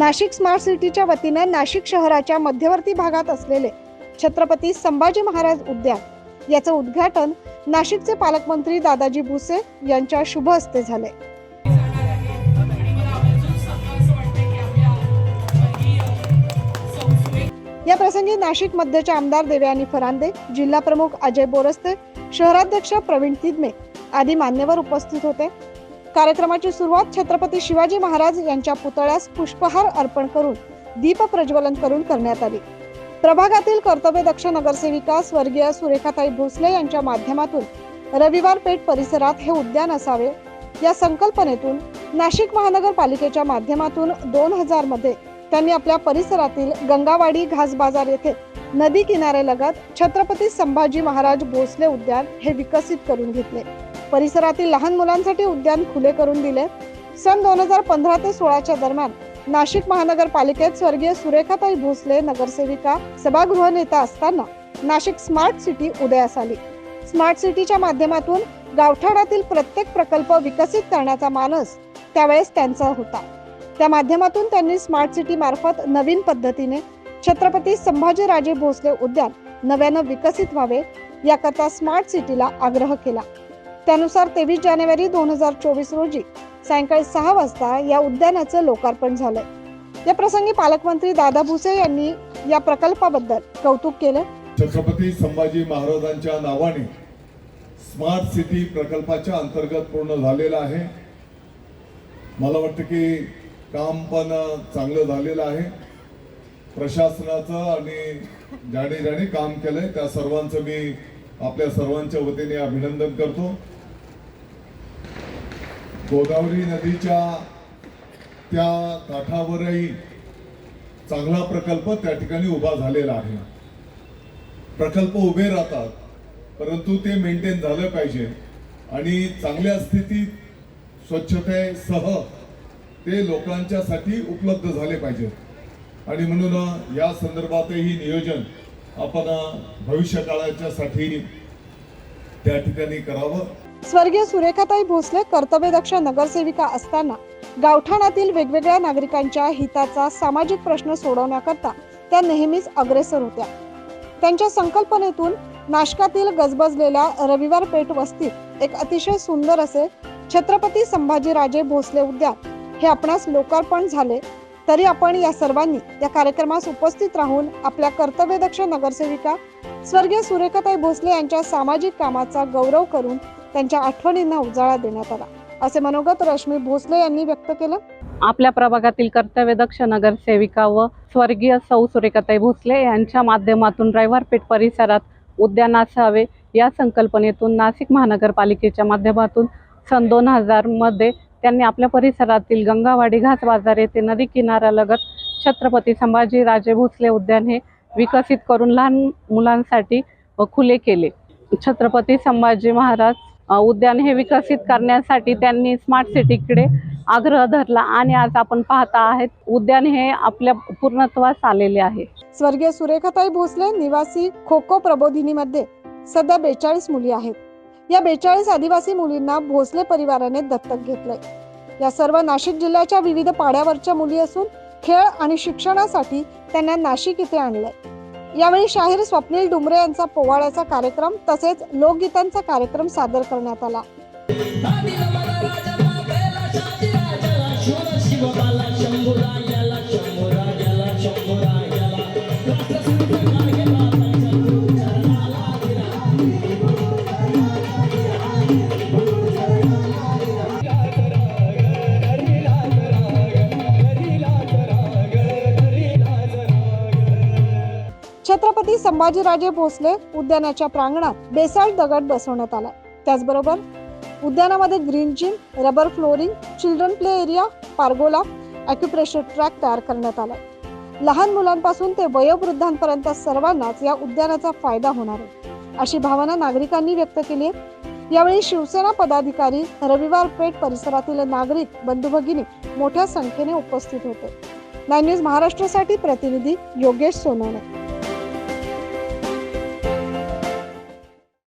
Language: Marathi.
नाशिक स्मार्ट सिटीच्या वतीने नाशिक शहराच्या मध्यवर्ती भागात असलेले छत्रपती संभाजी महाराज उद्यान याचे उद्घाटन नाशिकचे पालकमंत्री दादाजी भुसे यांच्या शुभ हस्ते झाले। या प्रसंगी नाशिक मध्यचे आमदार देवयानी फरांदे, जिल्हा प्रमुख अजय बोरस्ते, शहराध्यक्ष प्रवीण तिदमे आदी मान्यवर उपस्थित होते। कार्यक्रमाची सुरुवात छत्रपती शिवाजी महाराज यांच्या पुतळ्यास पुष्पहार अर्पण करून दीप प्रज्वलन करून करण्यात आली। प्रभागातील कर्तव्यदक्ष नगरसेविका स्वर्गीय सुरेखाताई भोसले यांच्या माध्यमातून रविवार पेठ परिसरात हे उद्यान असावे या संकल्पनेतून नाशिक महानगरपालिकेच्या माध्यमातून 2000 मध्ये त्यांनी आपल्या परिसरातील गंगावाडी घास बाजार येथे नदी किनाऱ्यालगत छत्रपती संभाजी महाराज भोसले उद्यान हे विकसित करून घेतले। परिसरातील लहान मुलांसाठी उद्यान खुले करून दिले। सन 2015 ते 16च्या दरम्यान नाशिक महानगरपालिकेत स्वर्गीय सुरेखाताई भोसले नगरसेविका सभागृह नेता असताना नाशिक स्मार्ट सिटी उदयास आली। स्मार्ट सिटीच्या माध्यमातून गावठाणातील प्रत्येक प्रकल्प विकसित करण्याचा मानस त्यावेळेस त्यांचा होता। त्या माध्यमातून त्यांनी स्मार्ट सिटी मार्फत नवीन पद्धतीने छत्रपती संभाजीराजे भोसले उद्यान नव्याने विकसित व्हावे याकरता स्मार्ट सिटीला आग्रह केला। त्यानुसार 23 जानेवारी 2024 रोजी सायंकाळी 6 वाजता या उद्यानाचे लोकार्पण झाले। या प्रसंगी पालकमंत्री दादा भुसे यांनी या प्रकल्पाबद्दल कौतुक केले। छत्रपती संभाजी महाराजांच्या नावाने स्मार्ट सिटी प्रकल्पाच्या अंतर्गत पूर्ण झालेला आहे। मला वाटतं की काम पण चांगलं झालेलं आहे। प्रशासनाचं आणि ज्याने काम केलंय त्या सर्वांचं मी आपल्या सर्वांच्या वतीने अभिनंदन करतो। गोदावरी नदीच्या त्या काठावरही चांगला प्रकल्प त्या ठिकाणी उभा झालेला आहे। प्रकल्प उभे राहतात परंतु ते मेंटेन झालं पाहिजे आणि चांगल्या स्थितीत स्वच्छतेसह ते लोकांच्यासाठी उपलब्ध झाले पाहिजे आणि म्हणून या संदर्भातही नियोजन आपण भविष्य काळाच्यासाठी त्या ठिकाणी करावं। स्वर्गीय सुरेखाताई भोसले कर्तव्यदक्ष नगरसेविका असताना गावठाणातील वेगवेगळ्या नागरिकांच्या हिताचा सामाजिक प्रश्न सोडवण्याकरता त्या नेहमीच अग्रेसर होत्या। त्यांच्या संकल्पनेतून नाशकातील गजबजलेल्या रविवार पेठ वस्तीत एक अतिशय सुंदर असे छत्रपती संभाजीराजे भोसले उद्यान हे आपणास लोकार्पण झाले। तरी आपण या सर्वांनी या कार्यक्रमास उपस्थित राहून आपल्या कर्तव्यदक्ष नगरसेविका स्वर्गीय सुरेखाताई भोसले यांच्या सामाजिक कामाचा गौरव करून त्यांच्या आठवणींना उजाळा देण्यात आला, असे मनोगत रश्मी भोसले यांनी व्यक्त केलं। आपल्या प्रभागातील कर्तव्यदक्ष नगरसेविका व स्वर्गीय सौ सुरेखाताई भोसले यांच्या माध्यमातून रविवार पेठ परिसरात उद्यान असावे या संकल्पनेतून नाशिक महानगरपालिकेच्या माध्यमातून सन 2000 मध्ये त्यांनी आपल्या परिसरातील गंगावाडी घास बाजार येथे नदी किनाऱ्यालगत छत्रपती संभाजीराजे भोसले उद्यान हे विकसित करून लहान मुलांसाठी खुले केले। छत्रपती संभाजी महाराज उद्यान हे विकसित करण्यासाठी त्यांनी स्मार्ट सिटीकडे आग्रह धरला आणि आज आपण पाहता आहेत उद्यान हे आपल्या पूर्णत्वास आलेले आहे। स्वर्गीय सुरेखाताई भोसले निवासी खो-खो प्रबोधिनीमध्ये सध्या 42 मुली आहेत। या 42 आदिवासी मुलींना भोसले परिवाराने दत्तक घेतलंय। या सर्व नाशिक जिल्ह्याच्या विविध पाड्यावरच्या मुली असून खेळ आणि शिक्षणासाठी त्यांना नाशिक इथे आणलंय। यावेळी शाहीर स्वप्नील डुमरे यांचा पोवाड्याचा कार्यक्रम तसेच लोकगीतांचा कार्यक्रम सादर करण्यात आला। छत्रपती संभाजीराजे भोसले उद्यानाच्या प्रांगणात बेसाल्ट दगड बसवण्यात आला। त्याचबरोबर उद्यानामध्ये green gym, rubber flooring, children play area, pergola, acupressure track तयार करण्यात आला। लहान मुलांपासून ते वयोवृद्धांपर्यंत सर्वांनाच या उद्यानाचा फायदा होणार आहे अशी भावना नागरिकांनी व्यक्त केली आहे। यावेळी शिवसेना पदाधिकारी, रविवार पेठ परिसरातील नागरिक, बंधू भगिनी मोठ्या संख्येने उपस्थित होते। 9 न्यूज महाराष्ट्रासाठी प्रतिनिधी योगेश सोनवणे।